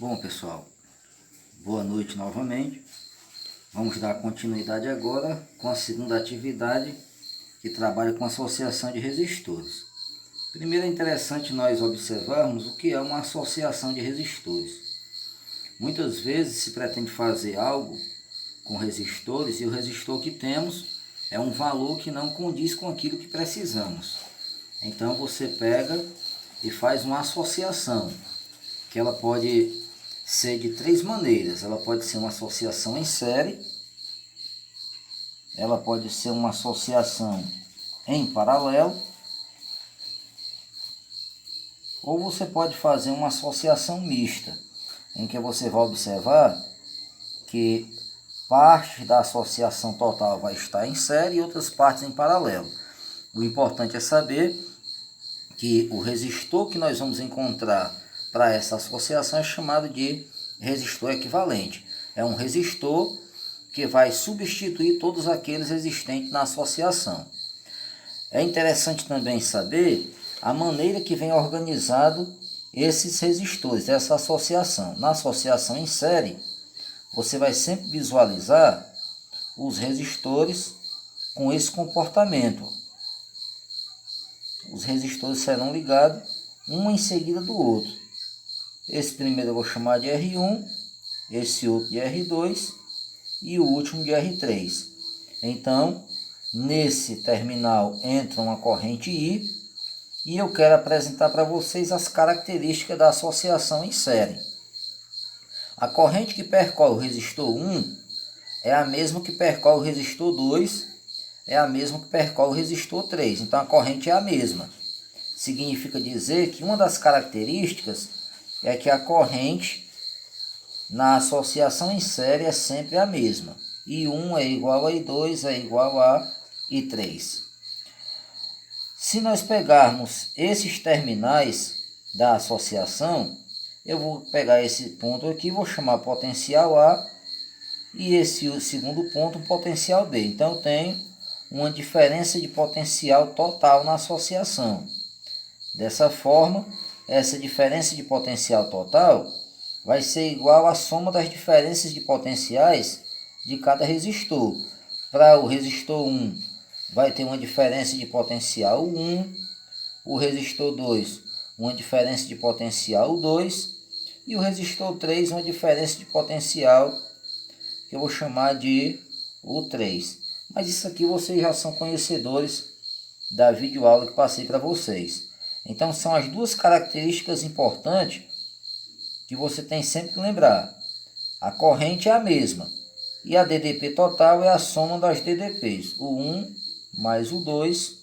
Bom, pessoal, boa noite novamente. Vamos dar continuidade agora com a segunda atividade, que trabalha com associação de resistores. Primeiro é interessante nós observarmos o que é uma associação de resistores. Muitas vezes se pretende fazer algo com resistores e o resistor que temos é um valor que não condiz com aquilo que precisamos. Então você pega e faz uma associação, que ela pode ser de três maneiras. Ela pode ser uma associação em série, ela pode ser uma associação em paralelo, ou você pode fazer uma associação mista, em que você vai observar que parte da associação total vai estar em série e outras partes em paralelo. O importante é saber que o resistor que nós vamos encontrar para essa associação é chamado de resistor equivalente. É um resistor que vai substituir todos aqueles existentes na associação. É interessante também saber a maneira que vem organizado esses resistores, essa associação. Na associação em série, você vai sempre visualizar os resistores com esse comportamento. Os resistores serão ligados um em seguida do outro. Esse primeiro eu vou chamar de R1, esse outro de R2 e o último de R3. Então, nesse terminal entra uma corrente I e eu quero apresentar para vocês as características da associação em série. A corrente que percorre o resistor 1 é a mesma que percorre o resistor 2, é a mesma que percorre o resistor 3. Então, a corrente é a mesma. Significa dizer que uma das características é que a corrente na associação em série é sempre a mesma. I1 é igual a I2 é igual a I3. Se nós pegarmos esses terminais da associação, eu vou pegar esse ponto aqui, vou chamar potencial A, e esse segundo ponto, potencial B. Então, eu tenho uma diferença de potencial total na associação. Dessa forma, essa diferença de potencial total vai ser igual à soma das diferenças de potenciais de cada resistor. Para o resistor 1, vai ter uma diferença de potencial 1, o resistor 2, uma diferença de potencial 2, e o resistor 3, uma diferença de potencial que eu vou chamar de o 3. Mas isso aqui vocês já são conhecedores da videoaula que passei para vocês. Então, são as duas características importantes que você tem sempre que lembrar. A corrente é a mesma e a DDP total é a soma das DDPs. O 1 mais o 2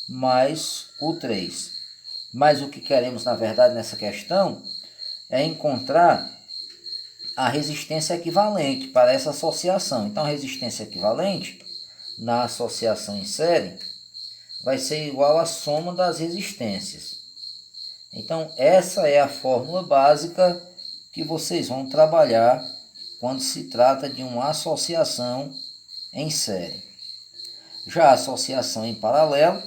mais o 3. Mas o que queremos, na verdade, nessa questão é encontrar a resistência equivalente para essa associação. Então, a resistência equivalente na associação em série vai ser igual à soma das resistências. Então, essa é a fórmula básica que vocês vão trabalhar quando se trata de uma associação em série. Já a associação em paralelo,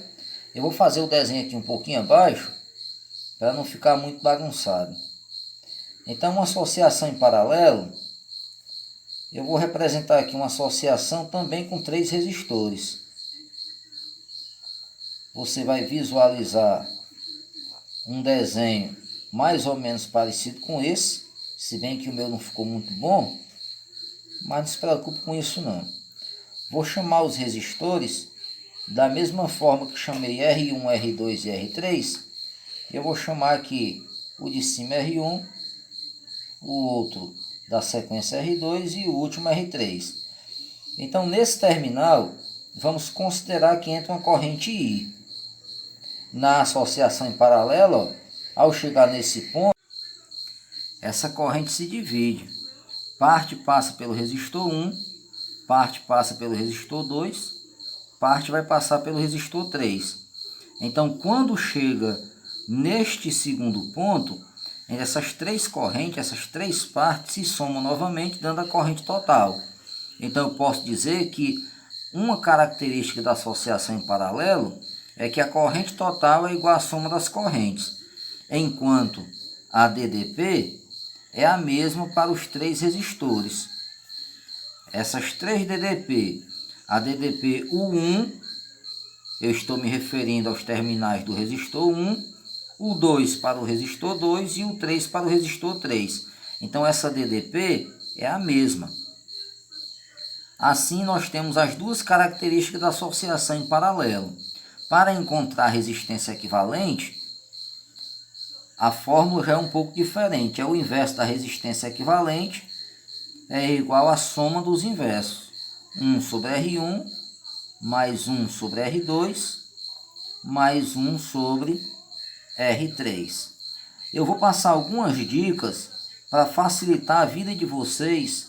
eu vou fazer o desenho aqui um pouquinho abaixo, para não ficar muito bagunçado. Então, uma associação em paralelo, eu vou representar aqui uma associação também com três resistores. Você vai visualizar um desenho mais ou menos parecido com esse, se bem que o meu não ficou muito bom, mas não se preocupe com isso não. Vou chamar os resistores da mesma forma que chamei R1, R2 e R3. Eu vou chamar aqui o de cima R1, o outro da sequência R2 e o último R3. Então, nesse terminal, vamos considerar que entra uma corrente I. Na associação em paralelo, ó, ao chegar nesse ponto, essa corrente se divide. Parte passa pelo resistor 1, parte passa pelo resistor 2, parte vai passar pelo resistor 3. Então, quando chega neste segundo ponto, essas três correntes, essas três partes se somam novamente, dando a corrente total. Então, eu posso dizer que uma característica da associação em paralelo é que a corrente total é igual à soma das correntes, enquanto a DDP é a mesma para os 3 resistores. Essas 3 DDP, a DDP U1, eu estou me referindo aos terminais do resistor 1, o 2 para o resistor 2 e o 3 para o resistor 3. Então essa DDP é a mesma. Assim nós temos as duas características da associação em paralelo. Para encontrar a resistência equivalente, a fórmula já é um pouco diferente. É o inverso da resistência equivalente, é igual à soma dos inversos. 1 sobre R1 mais 1 sobre R2 mais 1 sobre R3. Eu vou passar algumas dicas para facilitar a vida de vocês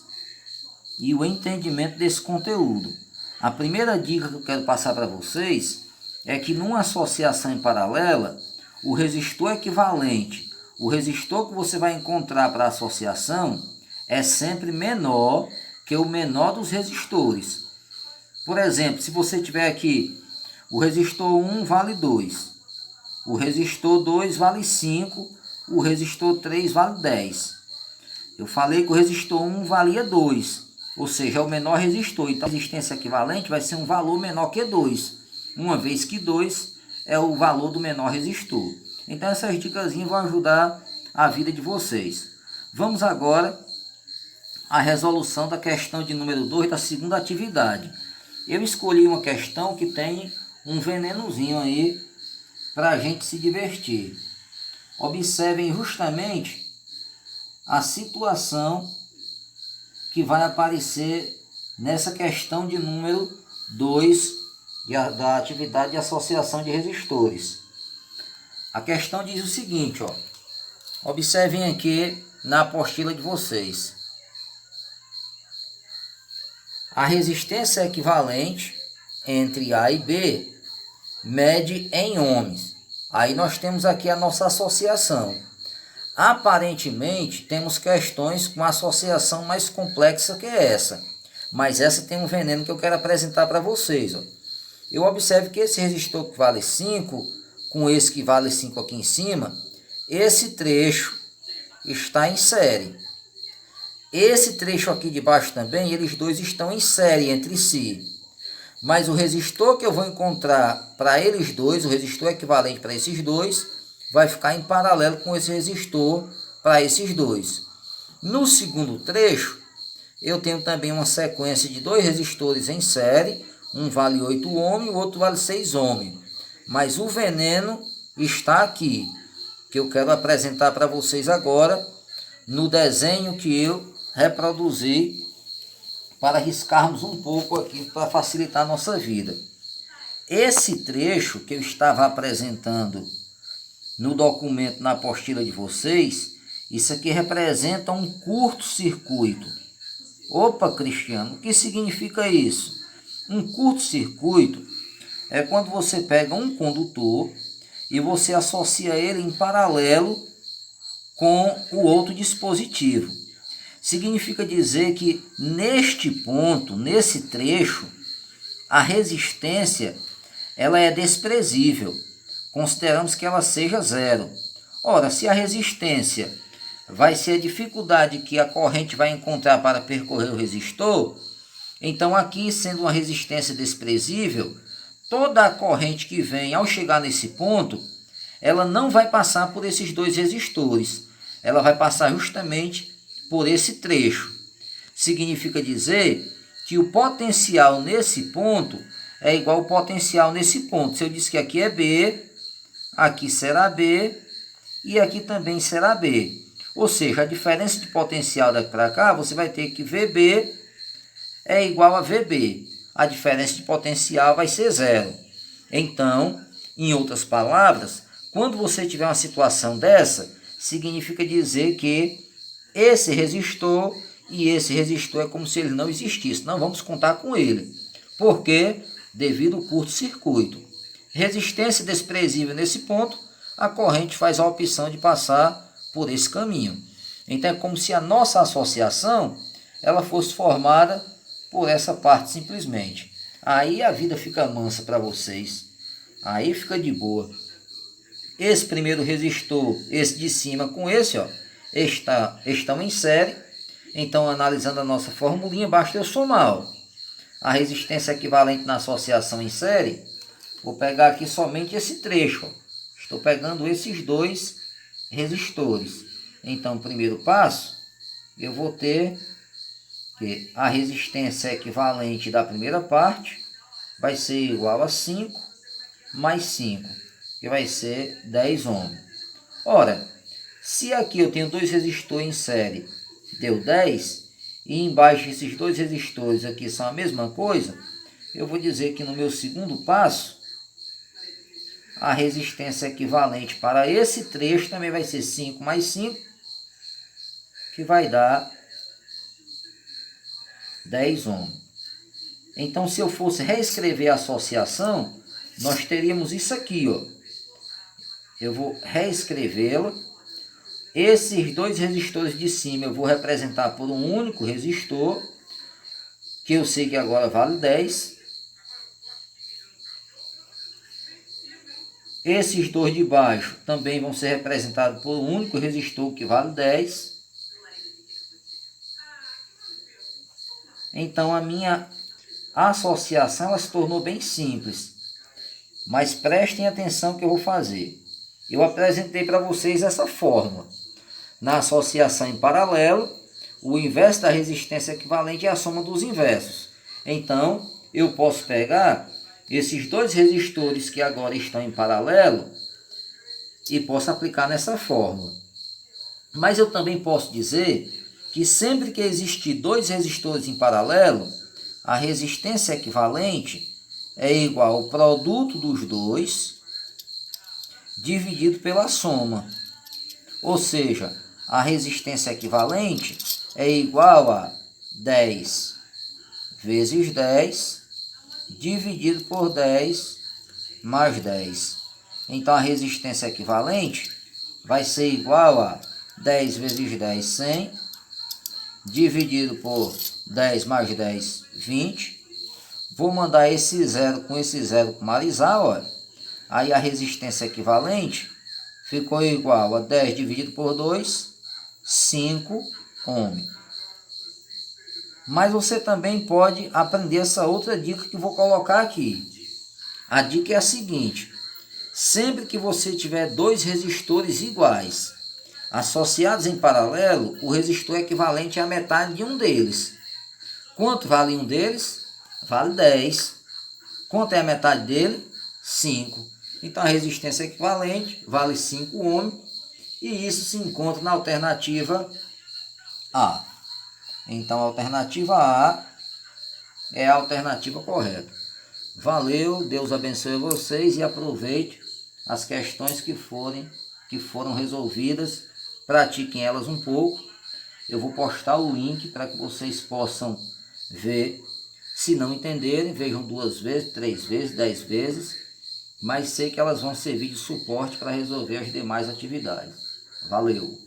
e o entendimento desse conteúdo. A primeira dica que eu quero passar para vocês é que numa associação em paralela, o resistor equivalente, o resistor que você vai encontrar para a associação, é sempre menor que o menor dos resistores. Por exemplo, se você tiver aqui, o resistor 1 vale 2, o resistor 2 vale 5, o resistor 3 vale 10. Eu falei que o resistor 1 valia 2, ou seja, é o menor resistor. Então a resistência equivalente vai ser um valor menor que 2, uma vez que 2 é o valor do menor resistor. Então essas dicas vão ajudar a vida de vocês. Vamos agora à resolução da questão de número 2 da segunda atividade. Eu escolhi uma questão que tem um venenozinho aí para a gente se divertir. Observem justamente a situação que vai aparecer nessa questão de número 2 da atividade de associação de resistores. A questão diz o seguinte, ó. Observem aqui na apostila de vocês. A resistência equivalente entre A e B mede em ohms. Aí nós temos aqui a nossa associação. Aparentemente, temos questões com associação mais complexa que essa. Mas essa tem um veneno que eu quero apresentar para vocês. Ó. Eu observo que esse resistor que vale 5, com esse que vale 5 aqui em cima, esse trecho está em série. Esse trecho aqui de baixo também, eles dois estão em série entre si. Mas o resistor que eu vou encontrar para eles dois, o resistor equivalente para esses dois, vai ficar em paralelo com esse resistor para esses dois. No segundo trecho, eu tenho também uma sequência de 2 resistores em série, um vale 8 ohms e o outro vale 6 ohms. Mas o veneno está aqui, que eu quero apresentar para vocês agora, no desenho que eu reproduzi, para riscarmos um pouco aqui, para facilitar a nossa vida. Esse trecho que eu estava apresentando no documento, na apostila de vocês, isso aqui representa um curto-circuito. Opa, Cristiano, o que significa isso? Um curto-circuito é quando você pega um condutor e você associa ele em paralelo com o outro dispositivo. Significa dizer que neste ponto, nesse trecho, a resistência ela é desprezível. Consideramos que ela seja zero. Ora, se a resistência vai ser a dificuldade que a corrente vai encontrar para percorrer o resistor, então aqui, sendo uma resistência desprezível, toda a corrente que vem ao chegar nesse ponto, ela não vai passar por esses 2 resistores. Ela vai passar justamente por esse trecho. Significa dizer que o potencial nesse ponto é igual ao potencial nesse ponto. Se eu disse que aqui é B, aqui será B e aqui também será B. Ou seja, a diferença de potencial daqui para cá, você vai ter que VB é igual a VB. A diferença de potencial vai ser zero. Então, em outras palavras, quando você tiver uma situação dessa, significa dizer que esse resistor e esse resistor é como se ele não existisse. Não vamos contar com ele. Por quê? Devido ao curto-circuito. Resistência desprezível nesse ponto, a corrente faz a opção de passar por esse caminho. Então é como se a nossa associação ela fosse formada por essa parte simplesmente. Aí a vida fica mansa para vocês. Aí fica de boa. Esse primeiro resistor, esse de cima com esse, ó, estão em série. Então, analisando a nossa formulinha, basta eu somar a resistência equivalente na associação em série. Vou pegar aqui somente esse trecho. Estou pegando esses dois resistores. Então, primeiro passo, eu vou ter que a resistência equivalente da primeira parte vai ser igual a 5 mais 5, que vai ser 10 ohms. Ora, se aqui eu tenho dois resistores em série, deu 10, e embaixo esses dois resistores aqui são a mesma coisa, eu vou dizer que no meu segundo passo, a resistência equivalente para esse trecho também vai ser 5 mais 5, que vai dar 10 ohms. Então, se eu fosse reescrever a associação, nós teríamos isso aqui, ó. Eu vou reescrevê-la. Esses dois resistores de cima eu vou representar por um único resistor, que eu sei que agora vale 10. Esses dois de baixo também vão ser representados por um único resistor, que vale 10. Então, a minha associação ela se tornou bem simples. Mas prestem atenção que eu vou fazer. Eu apresentei para vocês essa fórmula. Na associação em paralelo, o inverso da resistência equivalente é a soma dos inversos. Então, eu posso pegar esses dois resistores que agora estão em paralelo e posso aplicar nessa fórmula. Mas eu também posso dizer que sempre que existir dois resistores em paralelo, a resistência equivalente é igual ao produto dos dois dividido pela soma. Ou seja, a resistência equivalente é igual a 10 vezes 10 dividido por 10 mais 10. Então, a resistência equivalente vai ser igual a 10 vezes 10, 100, dividido por 10 mais 10, 20. Vou mandar esse zero comarizar, olha. Aí a resistência equivalente ficou igual a 10 dividido por 2, 5 ohms. Mas você também pode aprender essa outra dica que eu vou colocar aqui. A dica é a seguinte: sempre que você tiver dois resistores iguais, associados em paralelo, o resistor equivalente é a metade de um deles. Quanto vale um deles? Vale 10. Quanto é a metade dele? 5. Então, a resistência equivalente vale 5 ohms. E isso se encontra na alternativa A. Então, a alternativa A é a alternativa correta. Valeu, Deus abençoe vocês e aproveite as questões que foram resolvidas. Pratiquem elas um pouco. Eu vou postar o link para que vocês possam ver. Se não entenderem, vejam 2 vezes, 3 vezes, 10 vezes. Mas sei que elas vão servir de suporte para resolver as demais atividades. Valeu!